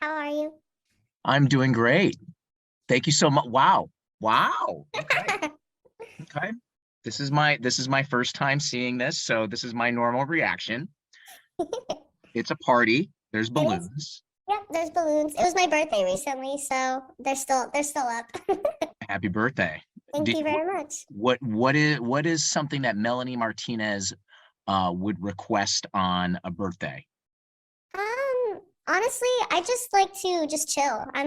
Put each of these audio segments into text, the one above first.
How are you? I'm doing great. Thank you so much. Wow. Wow. Okay. Okay. This is my first time seeing this, so this is my normal reaction. It's a party. There's It is. balloons. Yep, there's balloons. It was my birthday recently, so they're still up. Happy birthday. Thank Do, you very much. what is something that Melanie Martinez would request on a birthday? Honestly, I just like to just chill. I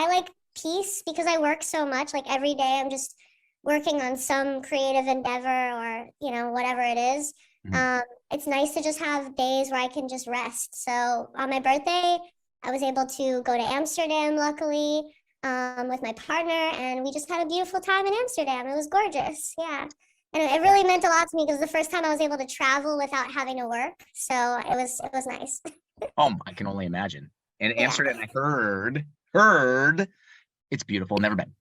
like peace because I work so much. Like every day I'm just working on some creative endeavor or, whatever it is. Mhm. Um, it's nice to just have days where I can just rest. So on my birthday, I was able to go to Amsterdam, luckily, with my partner, and we just had a beautiful time in Amsterdam. It was gorgeous. Yeah. And it really meant a lot to me because the first time I was able to travel without having to work. So it was nice. Oh, I can only imagine. And Yeah. Amsterdam, I heard it's beautiful. Never been.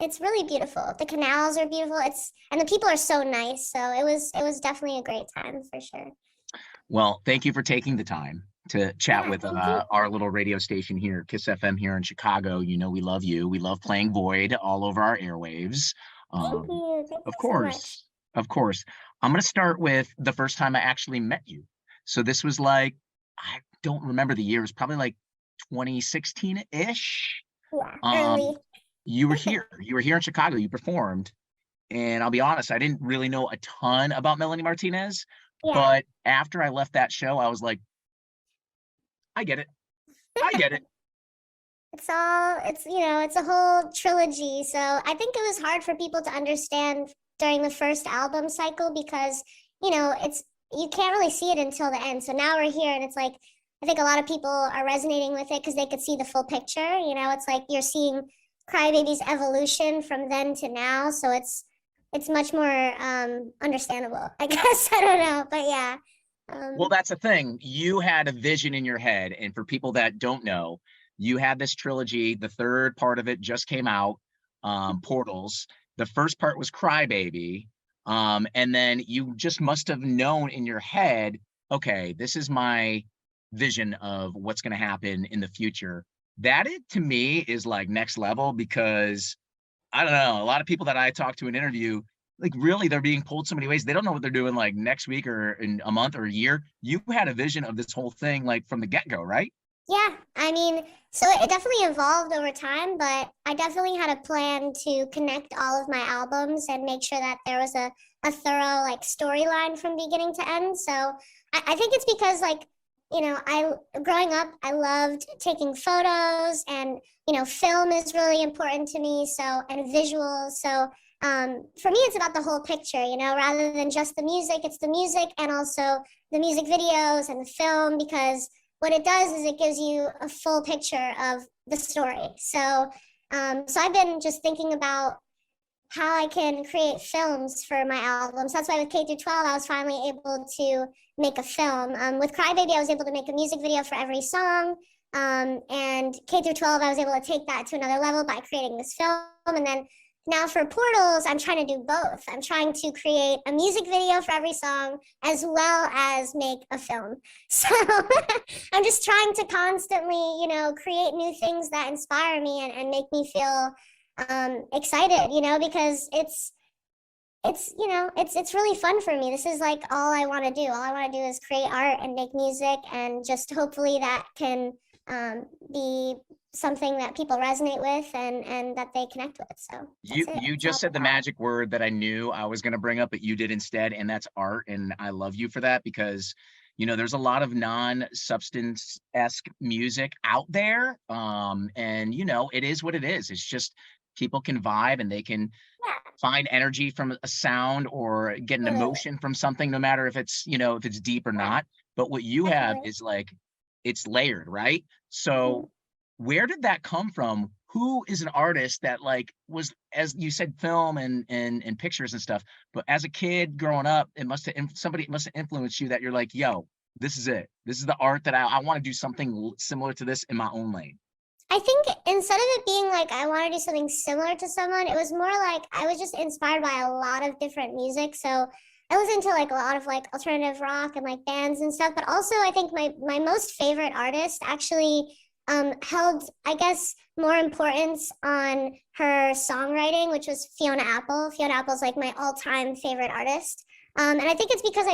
It's really beautiful. The canals are beautiful. And the people are so nice. So it was definitely a great time for sure. Well, thank you for taking the time to chat Yeah, with thank you. our little radio station here, KISS FM here in Chicago. You know, we love you. We love playing Void all over our airwaves. Thank Um, you. Thank of you so much. course, of course. I'm going to start with the first time I actually met you. So this was like, I don't remember the year. It was probably like 2016-ish. Yeah, Um, early. you were here. You were here in Chicago. You performed. And I'll be honest, I didn't really know a ton about Melanie Martinez, Yeah. but after I left that show, I was like, I get it. I get it. It's a whole trilogy. So I think it was hard for people to understand during the first album cycle because, you can't really see it until the end. So now we're here and it's like, I think a lot of people are resonating with it because they could see the full picture. It's like you're seeing Crybaby's evolution from then to now. So it's much more understandable, I guess. I don't know. But yeah. Well, Um, that's the thing. You had a vision in your head. And for people that don't know, you had this trilogy. The third part of it just came out, Portals. The first part was Crybaby. And then you just must have known in your head, okay, this is my vision of what's going to happen in the future. That it to me is like next level because I don't know. A lot of people that I talk to in interview, like really, they're being pulled so many ways. They don't know what they're doing like next week or in a month or a year. You had a vision of this whole thing like from the get-go, right? Yeah, I mean, so it definitely evolved over time, but I definitely had a plan to connect all of my albums and make sure that there was a thorough like storyline from beginning to end. So I think it's because like, I growing up, I loved taking photos and, film is really important to me. So and visuals. So for me, it's about the whole picture, rather than just the music, it's the music and also the music videos and the film because what it does is it gives you a full picture of the story. So I've been just thinking about how I can create films for my albums. That's why with K through 12, I was finally able to make a film. With Crybaby, I was able to make a music video for every song. And K through 12, I was able to take that to another level by creating this film. And then now for Portals, I'm trying to do both. I'm trying to create a music video for every song as well as make a film. So I'm just trying to constantly, create new things that inspire me and make me feel excited, because it's really fun for me. This is like all I want to do. All I want to do is create art and make music and just hopefully that can be something that people resonate with and that they connect with. So You that's it. you That's all just said the it's about. magic word that I knew I was going to bring up, but you did instead, and that's art. And I love you for that because there's a lot of non-substance-esque music out there. And it is what it is. It's just people can vibe and they can Yeah, find energy from a sound or get an totally. emotion from something, no matter if it's deep or Yeah, not. But what you have definitely. is like it's layered, right? So Mhm. where did that come from? Who is an artist that like was, as you said, film and pictures and stuff, but as a kid growing up, it must have somebody must have influenced you that you're like, yo, this is it. This is the art that I want to do something similar to this in my own lane. I think instead of it being like I want to do something similar to someone, it was more like I was just inspired by a lot of different music. So I listen to like a lot of like alternative rock and like bands and stuff. But also, I think my most favorite artist actually. held, I guess, more importance on her songwriting, which was Fiona Apple. Fiona Apple's like my all-time favorite artist. And I think it's because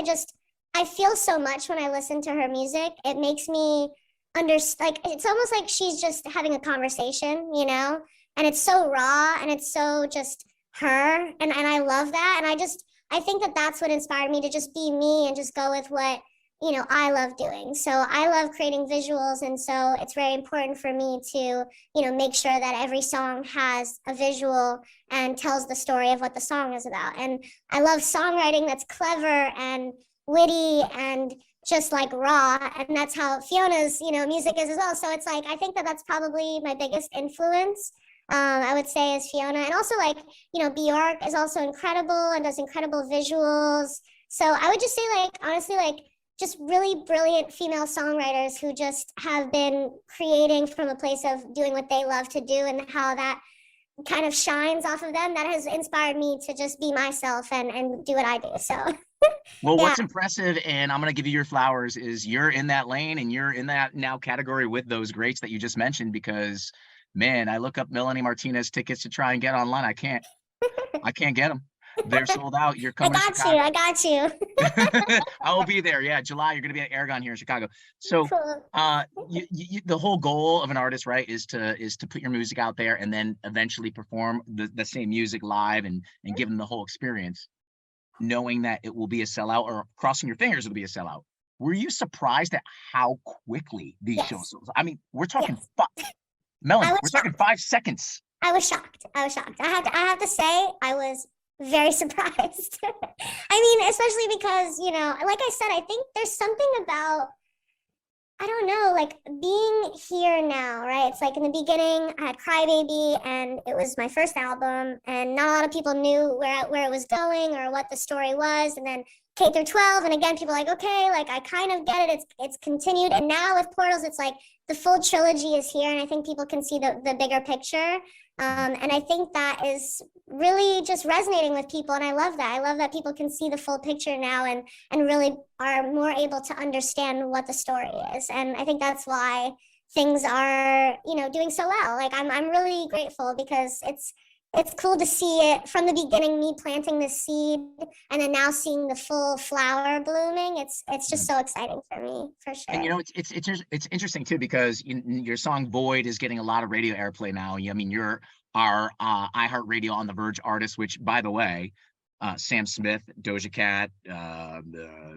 I feel so much when I listen to her music. It makes me like, it's almost like she's just having a conversation, you know? And it's so raw and it's so just her. And I love that. And I think that that's what inspired me to just be me and just go with what, you know, I love doing. So I love creating visuals. And so it's very important for me to, you know, make sure that every song has a visual and tells the story of what the song is about. And I love songwriting that's clever and witty and just like raw. And that's how Fiona's, you know, music is as well. So it's like, I think that that's probably my biggest influence. I would say is Fiona. And also like, you know, Björk is also incredible and does incredible visuals. So I would just say like, honestly, like, just really brilliant female songwriters who just have been creating from a place of doing what they love to do, and how that kind of shines off of them. That has inspired me to just be myself and do what I do. So Well, yeah. what's impressive, and I'm going to give you your flowers, is you're in that lane and you're in that now category with those greats that you just mentioned, because man, I look up Melanie Martinez tickets to try and get online. I can't get them. They're sold out. You're I coming to got you. Chicago. I got you. I will be there. Yeah, July. You're going to be at Aragon here in Chicago. So, Cool. the whole goal of an artist, right, is to put your music out there and then eventually perform the same music live and give them the whole experience, knowing that it will be a sellout, or crossing your fingers it'll be a sellout. Were you surprised at how quickly these shows Yes. sold? I mean, we're talking Yes. Melanie, I we're was talking shocked. 5 seconds. I was shocked. I was shocked. I have to say, I was very surprised. I mean, especially because, you know, like I said, I think there's something about, I don't know, like being here now, right? It's like in the beginning, I had Crybaby, and it was my first album, and not a lot of people knew where it was going or what the story was. And then K through 12, and again, people are like, okay, like I kind of get it. It's continued, and now with Portals, it's like the full trilogy is here, and I think people can see the bigger picture. And I think that is really just resonating with people, and I love that. I love that people can see the full picture now, and really are more able to understand what the story is. And I think that's why things are, you know, doing so well. Like I'm really grateful, because it's cool to see it from the beginning, me planting the seed, and then now seeing the full flower blooming. It's just so exciting for me, for And you sure. know, it's interesting too, because your song "Void" is getting a lot of radio airplay now. I mean, you're our iHeartRadio on the Verge artist, which, by the way, Sam Smith, Doja Cat,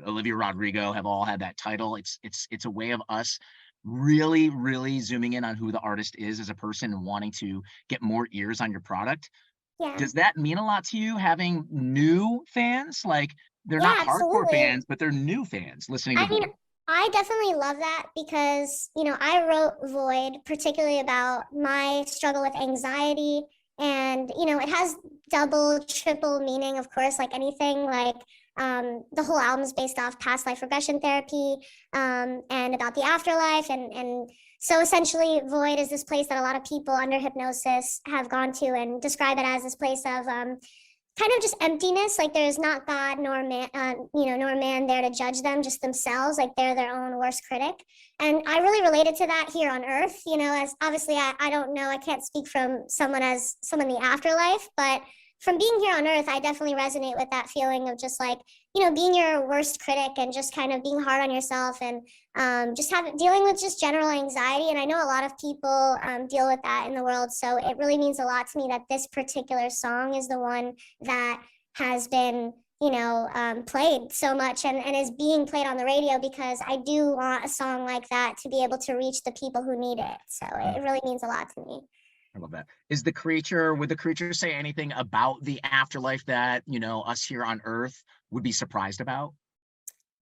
Olivia Rodrigo have all had that title. It's a way of us really, really zooming in on who the artist is as a person and wanting to get more ears on your product. Yeah. Does that mean a lot to you, having new fans? Like, they're Yeah, not hardcore absolutely. fans, but they're new fans listening to I mean, Void. I definitely love that, because, you know, I wrote Void particularly about my struggle with anxiety. And, you know, it has double, triple meaning, of course, like anything. Like, the whole album is based off past life regression therapy, and about the afterlife. And so essentially, Void is this place that a lot of people under hypnosis have gone to, and describe it as this place of, kind of just emptiness. Like there's not God nor man, you know, nor man there to judge them, just themselves. Like they're their own worst critic. And I really related to that here on Earth. You know, as obviously I don't know, I can't speak from someone as someone in the afterlife, but from being here on Earth, I definitely resonate with that feeling of just like, you know, being your worst critic and just kind of being hard on yourself, and just dealing with just general anxiety. And I know a lot of people deal with that in the world. So it really means a lot to me that this particular song is the one that has been, you know, played so much, and is being played on the radio, because I do want a song like that to be able to reach the people who need it. So it really means a lot to me. I love that. Would the creature say anything about the afterlife that, you know, us here on Earth would be surprised about?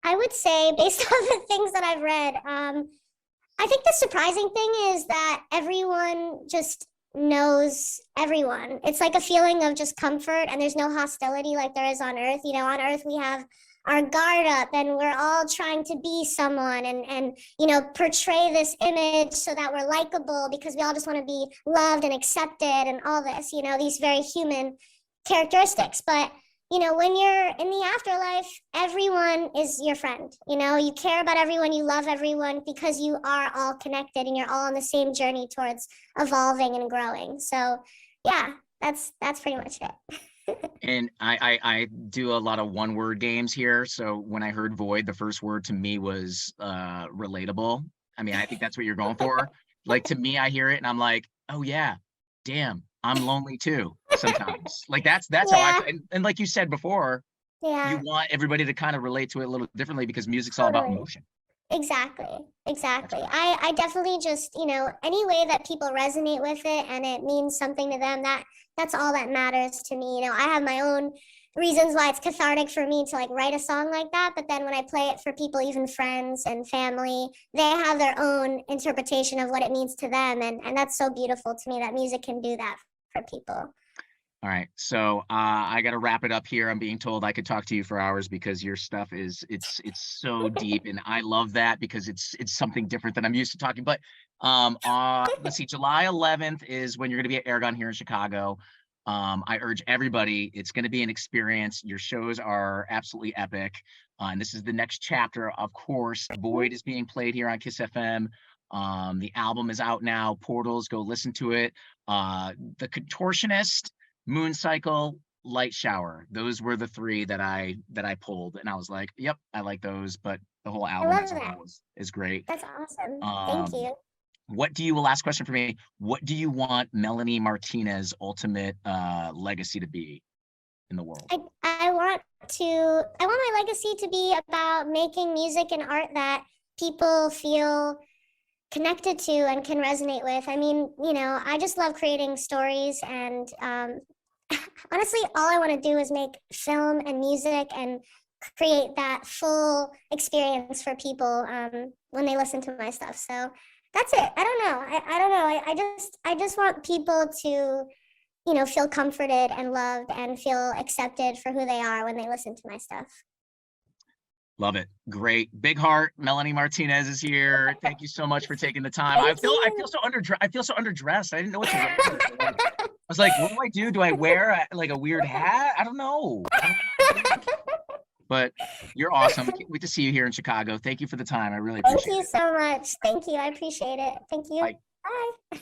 I would say, based on the things that I've read, I think the surprising thing is that everyone just knows everyone. It's like a feeling of just comfort, and there's no hostility like there is on Earth. You know, on Earth we have our guard up, and we're all trying to be someone, and you know, portray this image so that we're likable, because we all just want to be loved and accepted and all this, you know, these very human characteristics. But you know, when you're in the afterlife, everyone is your friend. You know, you care about everyone, you love everyone because you are all connected and you're all on the same journey towards evolving and growing. So yeah, that's pretty much it. And I do a lot of one word games here. So when I heard void, the first word to me was relatable. I mean, I think that's what you're going for. Like to me, I hear it and I'm like, oh yeah, damn, I'm lonely too sometimes. Like that's how I Yeah, feel. And like you said before, you yeah, want everybody to kind of relate to it a little differently because music's all about totally. emotion. Exactly. That's Exactly. great. I definitely just, you know, any way that people resonate with it and it means something to them, that's all that matters to me. You know, I have my own reasons why it's cathartic for me to like write a song like that, but then when I play it for people, even friends and family, they have their own interpretation of what it means to them, and that's so beautiful to me that music can do that for people. All right. So I got to wrap it up here. I'm being told I could talk to you for hours because your stuff is it's so deep, and I love that because it's something different than I'm used to talking. But let's see, July 11th is when you're going to be at Aragon here in Chicago. I urge everybody, it's going to be an experience. Your shows are absolutely epic. And this is the next chapter. Of course, Void is being played here on KISS FM. The album is out now. Portals, go listen to it. The Contortionist, Moon Cycle, Light Shower. Those were the three that I pulled, and I was like, "Yep, I like those." But the whole I album love as a that. whole is great. That's awesome. Thank Um, you. what do you? Last question for me. What do you want Melanie Martinez' ultimate legacy to be in the world? I want I want my legacy to be about making music and art that people feel connected to and can resonate with. I mean, you know, I just love creating stories and honestly, all I want to do is make film and music and create that full experience for people when they listen to my stuff. So that's it. I don't know. I don't know. I just want people to, you know, feel comforted and loved and feel accepted for who they are when they listen to my stuff. Love it. Great. Big heart. Melanie Martinez is here. Thank you so much for taking the time. Thank I you. feel so underdressed. I didn't know what to wear. I was like, what do I do? Do I wear like a weird hat? I don't know. I don't know what to do. But you're awesome. Can't wait to see you here in Chicago. Thank you for the time. I really Thank appreciate you it. so much. Thank you. I appreciate it. Thank you. Bye. Bye.